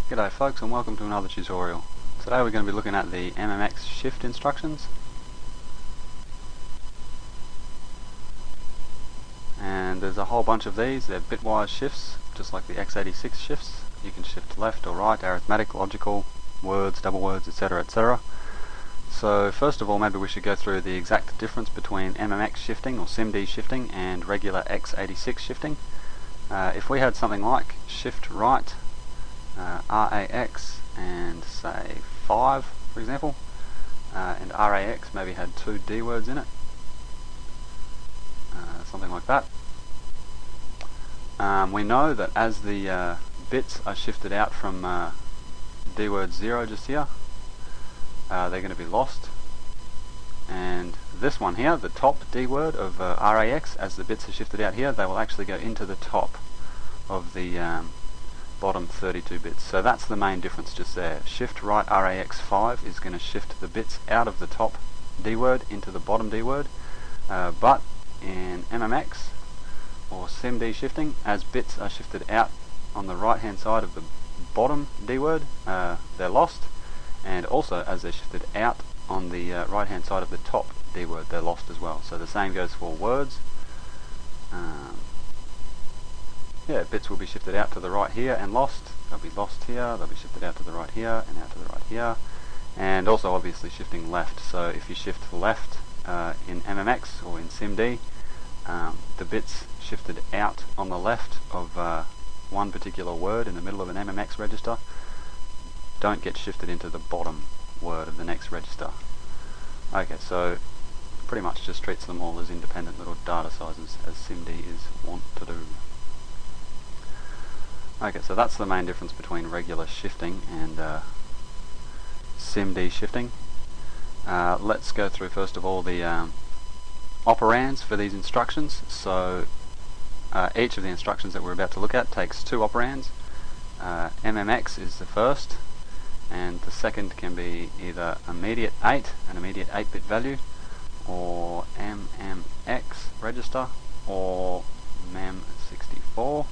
G'day folks, and welcome to another tutorial. Today we're going to be looking at the MMX shift instructions. And there's a whole bunch of these. They're bitwise shifts, just like the x86 shifts. You can shift left or right, arithmetic, logical, words, double words, etc, etc. So first of all, maybe we should go through the exact difference between MMX shifting or SIMD shifting and regular x86 shifting. If we had something like shift right, RAX and say 5 for example, and RAX maybe had 2 D words in it, something like that. We know that as the bits are shifted out from D word 0 just here, they're going to be lost, and this one here, the top D word of RAX, as the bits are shifted out here, they will actually go into the top of the bottom 32 bits. So that's the main difference just there. Shift right RAX5 is going to shift the bits out of the top D word into the bottom D word, but in MMX or SIMD shifting, as bits are shifted out on the right hand side of the bottom D word, they're lost, and also as they're shifted out on the right hand side of the top D word, they're lost as well. So the same goes for words. Bits will be shifted out to the right here and lost. They'll be lost here, they'll be shifted out to the right here and out to the right here, and also obviously shifting left. So if you shift left in MMX or in SIMD, the bits shifted out on the left of one particular word in the middle of an MMX register don't get shifted into the bottom word of the next register. Okay, so pretty much just treats them all as independent little data sizes, as SIMD is wont to do. Okay, so that's the main difference between regular shifting and SIMD shifting. Let's go through first of all the operands for these instructions. So each of the instructions that we're about to look at takes 2 operands. MMX is the first, and the second can be either immediate 8, an immediate 8-bit value, or MMX register, or mem64.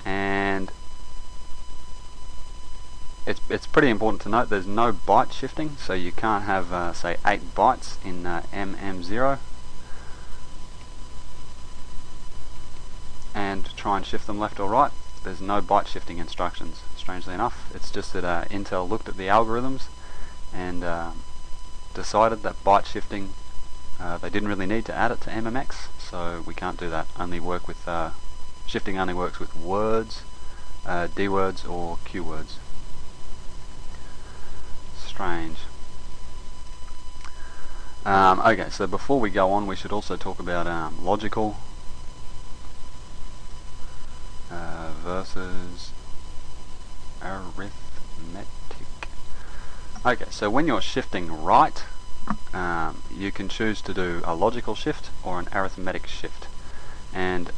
And it's pretty important to note there's no byte shifting, so you can't have say 8 bytes in MM0 and try and shift them left or right. There's no byte shifting instructions, strangely enough. It's just that Intel looked at the algorithms and decided that byte shifting, they didn't really need to add it to MMX, so we can't do that. Shifting only works with words, D words or Q words. Strange. Okay, so before we go on, we should also talk about logical versus arithmetic. Okay, so when you're shifting right, you can choose to do a logical shift or an arithmetic shift. And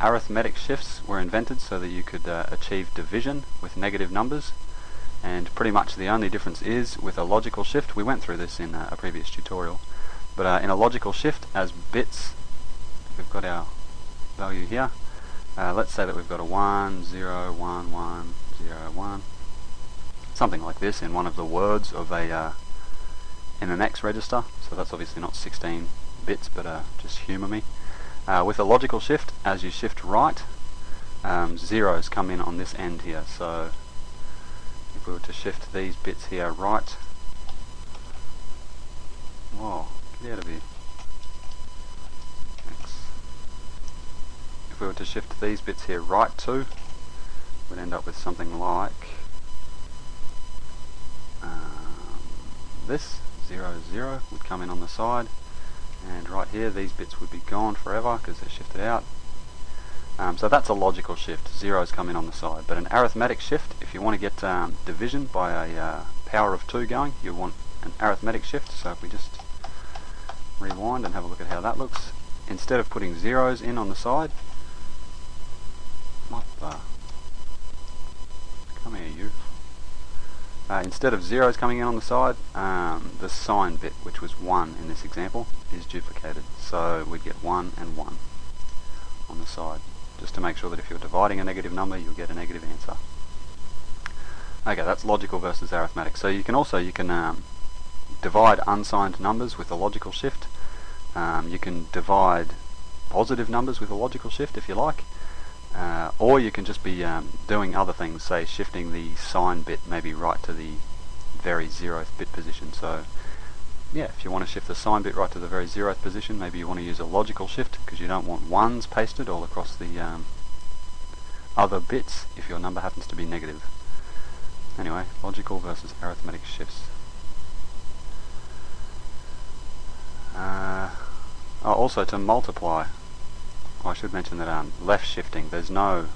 arithmetic shifts were invented so that you could achieve division with negative numbers, and pretty much the only difference is with a logical shift, we went through this in a previous tutorial, but in a logical shift, as bits, we've got our value here, let's say that we've got a 1, 0, 1, 1, 0, 1, something like this in one of the words of a MMX register, so that's obviously not 16 bits, but just humour me. With a logical shift, as you shift right, zeros come in on this end here. So if we were to shift these bits here right, whoa, get out of here. Thanks. If we were to shift these bits here right too, we'd end up with something like this, 0, 0 would come in on the side. And right here, these bits would be gone forever because they're shifted out. So that's a logical shift. Zeros come in on the side. But an arithmetic shift, if you want to get division by a power of 2 going, you want an arithmetic shift. So if we just rewind and have a look at how that looks, instead of putting zeros in on the side, what the? Come here, you. Instead of zeros coming in on the side, the sign bit, which was 1 in this example, is duplicated. So we'd get 1 and 1 on the side, just to make sure that if you're dividing a negative number, you'll get a negative answer. Okay, that's logical versus arithmetic. So you can divide unsigned numbers with a logical shift. You can divide positive numbers with a logical shift if you like, or you can just be doing other things, say shifting the sign bit maybe right to the very 0th bit position. So yeah, if you want to shift the sign bit right to the very 0th position, maybe you want to use a logical shift because you don't want ones pasted all across the other bits if your number happens to be negative. Anyway, logical versus arithmetic shifts. Also to multiply, I should mention that left shifting, there's no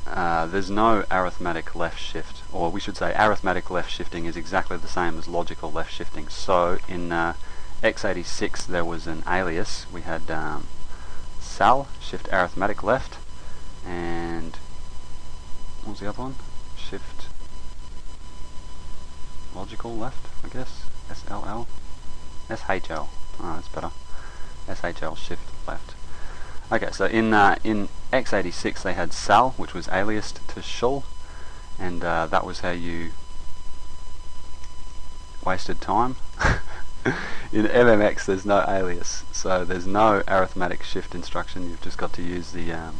arithmetic left shift, or we should say arithmetic left shifting is exactly the same as logical left shifting. So in x86 there was an alias. We had sal, shift arithmetic left, and what was the other one? Shift logical left, I guess. SLL? SHL. Oh, that's better. SHL, shift left. Okay, so in x86 they had sal, which was aliased to shul, and that was how you wasted time. In MMX there's no alias, so there's no arithmetic shift instruction. You've just got to use the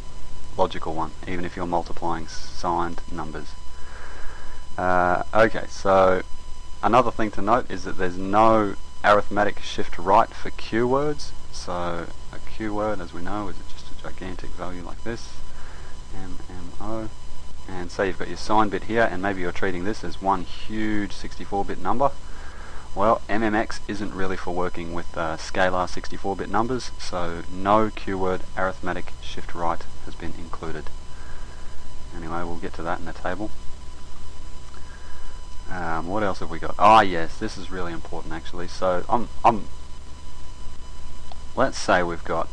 logical one, even if you're multiplying signed numbers. Okay, so another thing to note is that there's no arithmetic shift right for Q words. So a Q word, as we know, is just a gigantic value like this, MMO. And say you've got your sign bit here, and maybe you're treating this as one huge 64-bit number. Well, MMX isn't really for working with scalar 64-bit numbers, so no Q word arithmetic shift right has been included. Anyway, we'll get to that in the table. What else have we got? Ah, yes, this is really important actually. So let's say we've got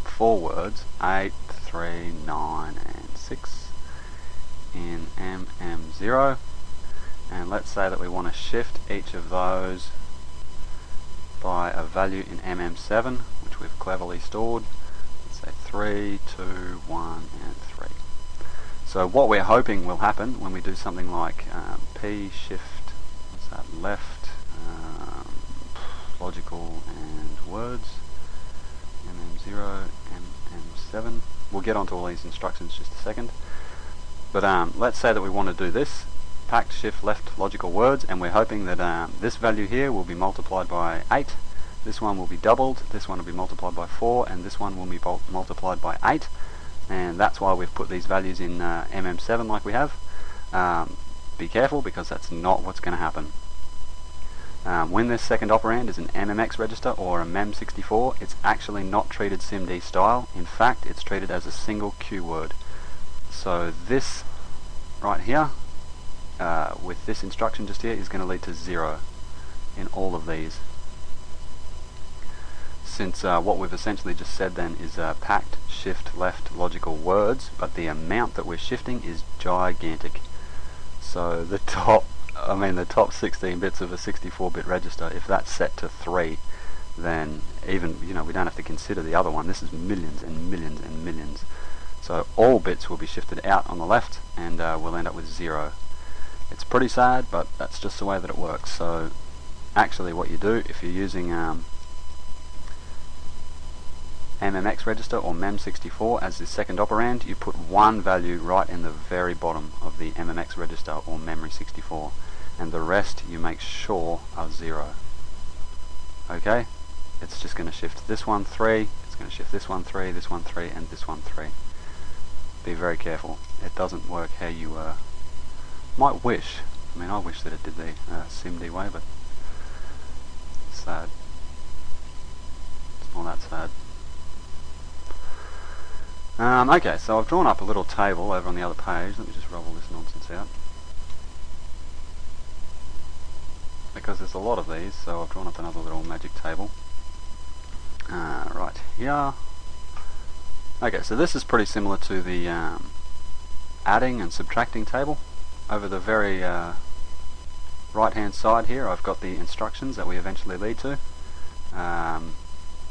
4 words, 8, 3, 9, and 6 in MM0, and let's say that we want to shift each of those by a value in MM7, which we've cleverly stored. Let's say 3, 2, 1, and 3. So what we're hoping will happen when we do something like P shift, what's that, left, logical and words, MM0, MM7. We'll get onto all these instructions in just a second. But let's say that we want to do this, packed shift left logical words, and we're hoping that this value here will be multiplied by 8, this one will be doubled, this one will be multiplied by 4, and this one will be multiplied by 8. And that's why we've put these values in MM7 like we have. Be careful, because that's not what's going to happen. When this second operand is an MMX register or a MEM64, it's actually not treated SIMD style. In fact, it's treated as a single Q word. So this right here, with this instruction just here, is going to lead to 0 in all of these. Since what we've essentially just said then is packed shift left logical words, but the amount that we're shifting is gigantic. So the top 16 bits of a 64-bit register, if that's set to 3, then even, we don't have to consider the other one. This is millions and millions and millions. So all bits will be shifted out on the left, and we'll end up with 0. It's pretty sad, but that's just the way that it works. So actually what you do, if you're using MMX register or MEM64 as the second operand, you put one value right in the very bottom of the MMX register or memory 64, and the rest you make sure are 0. Okay? It's just going to shift this one 3, it's going to shift this one 3, this one 3, and this one 3. Be very careful. It doesn't work how you might wish. I mean, I wish that it did the SIMD way, but it's sad. It's not that sad. Okay, so I've drawn up a little table over on the other page. Let me just roll all this nonsense out, because there's a lot of these, so I've drawn up another little magic table right here. Okay, so this is pretty similar to the adding and subtracting table. Over the very right hand side here I've got the instructions that we eventually lead to.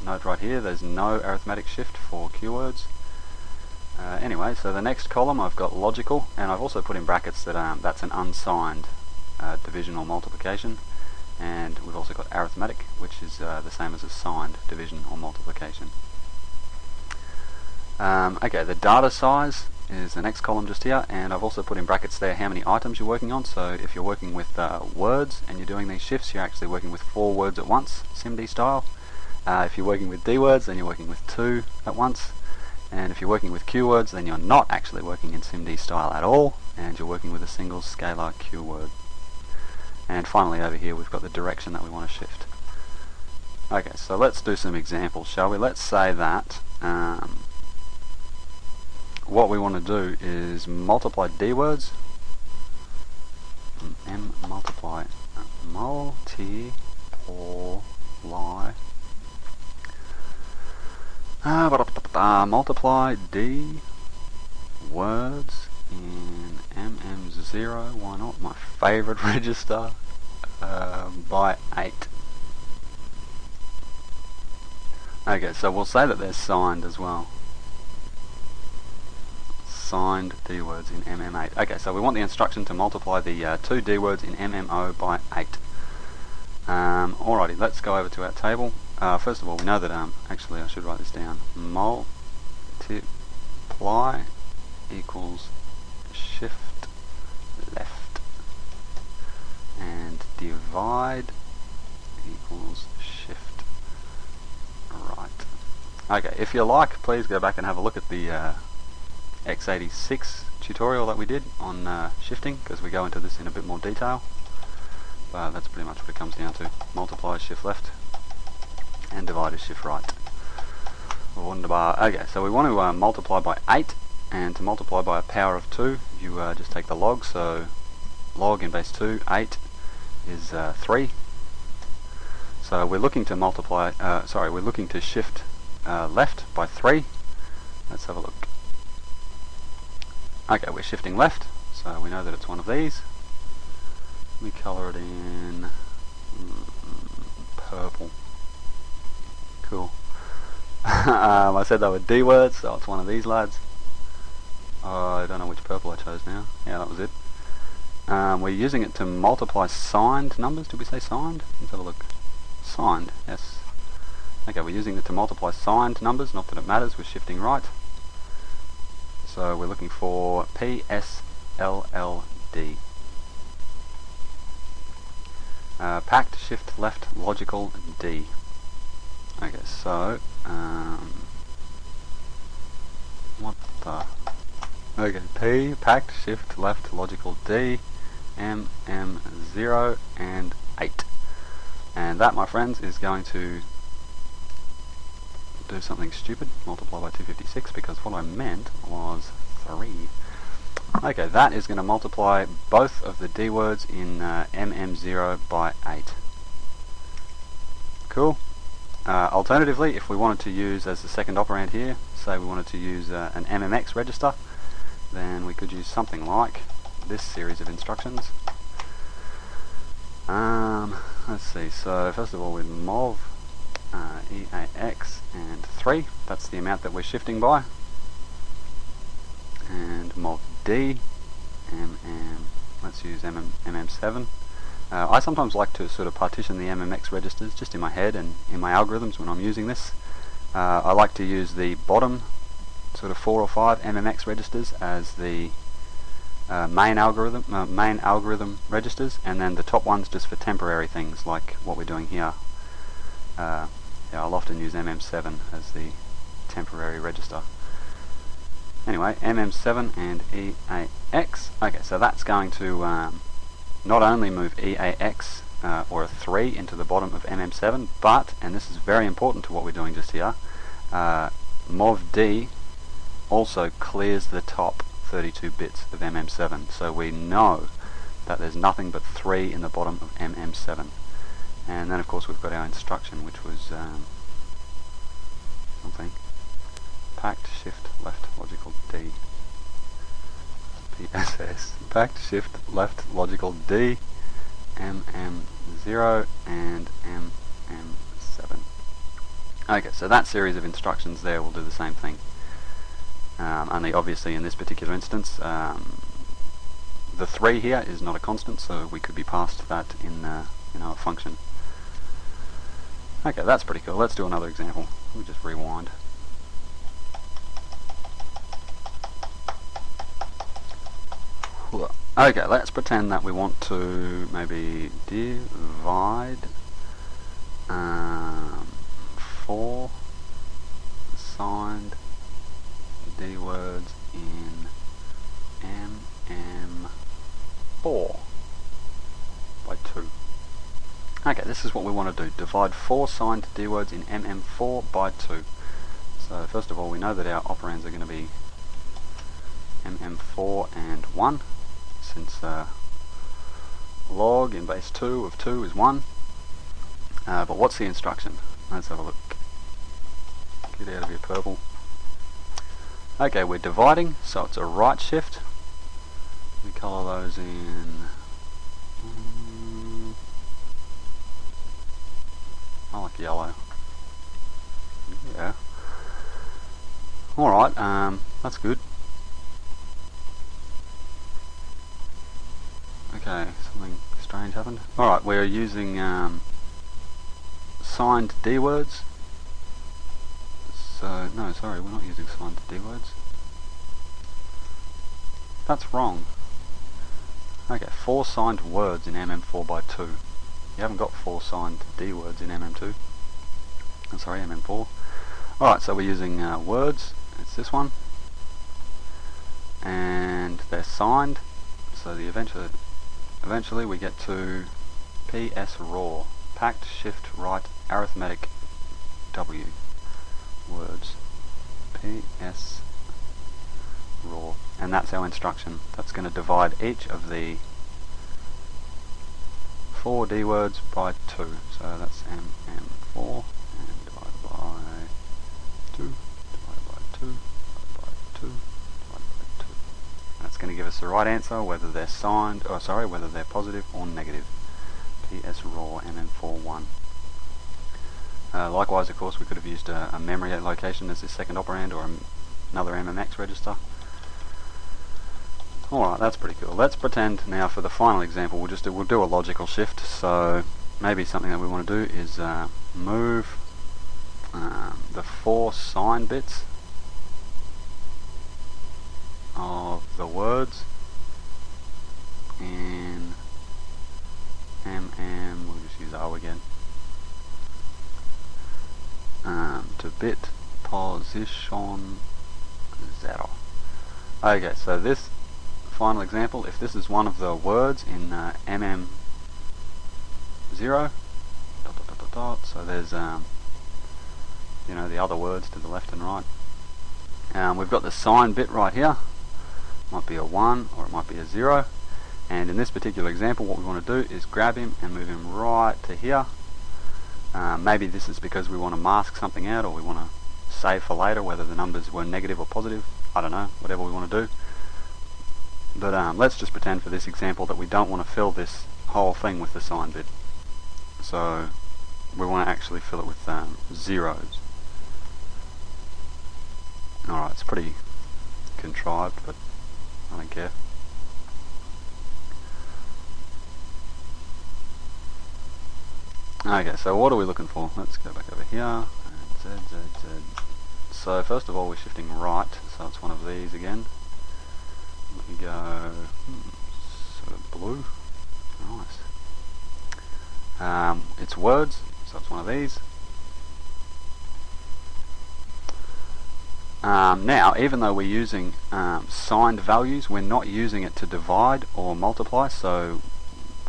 note right here, there's no arithmetic shift for keywords. Anyway, so the next column I've got logical, and I've also put in brackets that that's an unsigned division or multiplication, and we've also got arithmetic, which is the same as a signed division or multiplication. Okay, the data size is the next column just here, and I've also put in brackets there how many items you're working on. So if you're working with words and you're doing these shifts, you're actually working with 4 words at once, SIMD style. If you're working with D words, then you're working with 2 at once. And if you're working with Q words, then you're not actually working in SIMD style at all, and you're working with a single scalar Q word. And finally over here we've got the direction that we want to shift. Okay, so let's do some examples, shall we? Let's say that what we want to do is multiply D words, multiply D words in MM0, why not, my favourite register, by 8. Okay, so we'll say that they're signed as well. Signed D words in MM8. Okay, so we want the instruction to multiply the 2 D words in MMO by 8. Alrighty, let's go over to our table. First of all, we know that, actually I should write this down, multiply equals shift left, and divide equals shift right. Okay, if you like, please go back and have a look at the x86 tutorial that we did on shifting, because we go into this in a bit more detail. But that's pretty much what it comes down to. Multiply is shift left, and divide is shift right. Wunderbar. Okay, so we want to multiply by 8, and to multiply by a power of 2, you just take the log. So log in base 2, 8 is 3. So we're looking to multiply, we're looking to shift left by 3. Let's have a look. Okay, we're shifting left, so we know that it's one of these. We colour it in purple. Cool. I said they were D words, so it's one of these lads. I don't know which purple I chose now. Yeah, that was it. We're using it to multiply signed numbers. Did we say signed? Let's have a look. Signed, yes. Okay, we're using it to multiply signed numbers, not that it matters, we're shifting right. So we're looking for PSLLD. Packed shift left logical D. Okay, so what the? Okay, P packed shift left logical D, MM0 and 8, and that, my friends, is going to do something stupid, multiply by 256, because what I meant was 3. Okay, that is going to multiply both of the D words in MM0 by 8. Cool. Alternatively, if we wanted to use as the second operand here, say we wanted to use an MMX register, then we could use something like this series of instructions. Let's see, so first of all with mov EAX and 3, that's the amount that we're shifting by, and mov D, let's use MM7. I sometimes like to sort of partition the MMX registers just in my head and in my algorithms when I'm using this. I like to use the bottom sort of 4 or 5 MMX registers as the main algorithm registers, and then the top ones just for temporary things like what we're doing here. Yeah, I'll often use MM7 as the temporary register. Anyway, MM7 and EAX. Okay, so that's going to not only move EAX or a 3 into the bottom of MM7, but, and this is very important to what we're doing just here, mov D also clears the top 32 bits of MM7, so we know that there's nothing but 3 in the bottom of MM7. And then of course we've got our instruction, which was something, packed shift left logical D, PSS, packed shift left logical D, MM0 and MM7. Okay, so that series of instructions there will do the same thing. Only obviously in this particular instance, the 3 here is not a constant, so we could be passed that in a function. Okay, that's pretty cool. Let's do another example. We'll just rewind. Okay, let's pretend that we want to maybe divide 4 signed D words in MM4 by 2. Okay, this is what we want to do. Divide 4 signed D words in MM4 by 2. So first of all, we know that our operands are going to be MM4 and 1, since log in base 2 of 2 is 1. But what's the instruction? Let's have a look. Get out of your purple. Okay, we're dividing, so it's a right shift. We colour those in... I like yellow. Yeah. Alright, that's good. Okay, something strange happened. Alright, we're using signed D words. So, no, sorry, we're not using signed D words. That's wrong. Okay, 4 signed words in MM4 by 2. You haven't got 4 signed D words in MM2. I'm sorry, MM4. Alright, so we're using words. It's this one. And they're signed. So the eventually we get to PS raw. Packed shift right arithmetic W. Words. PS raw. And that's our instruction. That's going to divide each of the 4 D words by 2. So that's MM4 and divided by 2, divided by 2, divided by 2, divided by 2. That's going to give us the right answer, whether they're signed, or sorry, whether they're positive or negative. PS raw MM4 1. Likewise, of course, we could have used a memory location as this second operand, or another MMX register. Alright, that's pretty cool. Let's pretend now for the final example we'll do a logical shift. So maybe something that we want to do is move the 4 sign bits of the words in we'll just use O again, to bit position 0. Okay, so this final example, if this is one of the words in MM0, so there's the other words to the left and right. We've got the sign bit right here. Might be a 1 or it might be a 0. And in this particular example, what we want to do is grab him and move him right to here. Maybe this is because we want to mask something out, or we want to save for later whether the numbers were negative or positive. I don't know, whatever we want to do. But let's just pretend for this example that we don't want to fill this whole thing with the sign bit. So we want to actually fill it with zeros. Alright, it's pretty contrived, but I don't care. Okay, so what are we looking for? Let's go back over here. Z, Z, Z. So first of all, we're shifting right, so it's one of these again. We go sort of blue. Nice. It's words, so it's one of these. Now, even though we're using signed values, we're not using it to divide or multiply, so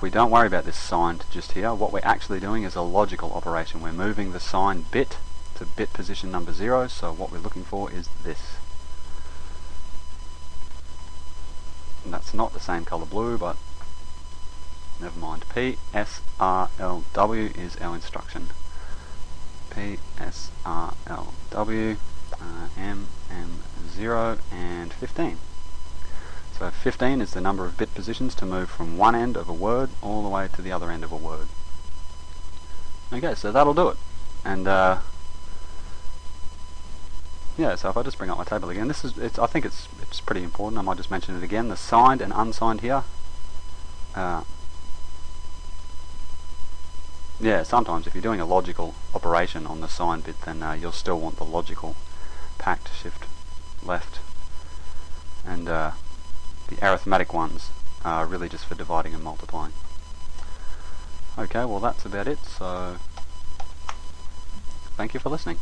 we don't worry about this signed just here. What we're actually doing is a logical operation. We're moving the signed bit to bit position number 0, so what we're looking for is this. And that's not the same colour blue, but never mind. PSRLW is our instruction. PSRLW, MM0 and 15. So 15 is the number of bit positions to move from one end of a word all the way to the other end of a word. Okay, so that'll do it. And yeah, so if I just bring up my table again, I think it's pretty important. I might just mention it again. The signed and unsigned here. Yeah, sometimes if you're doing a logical operation on the signed bit, then you'll still want the logical packed shift left, and the arithmetic ones are really just for dividing and multiplying. Okay, well that's about it, so thank you for listening.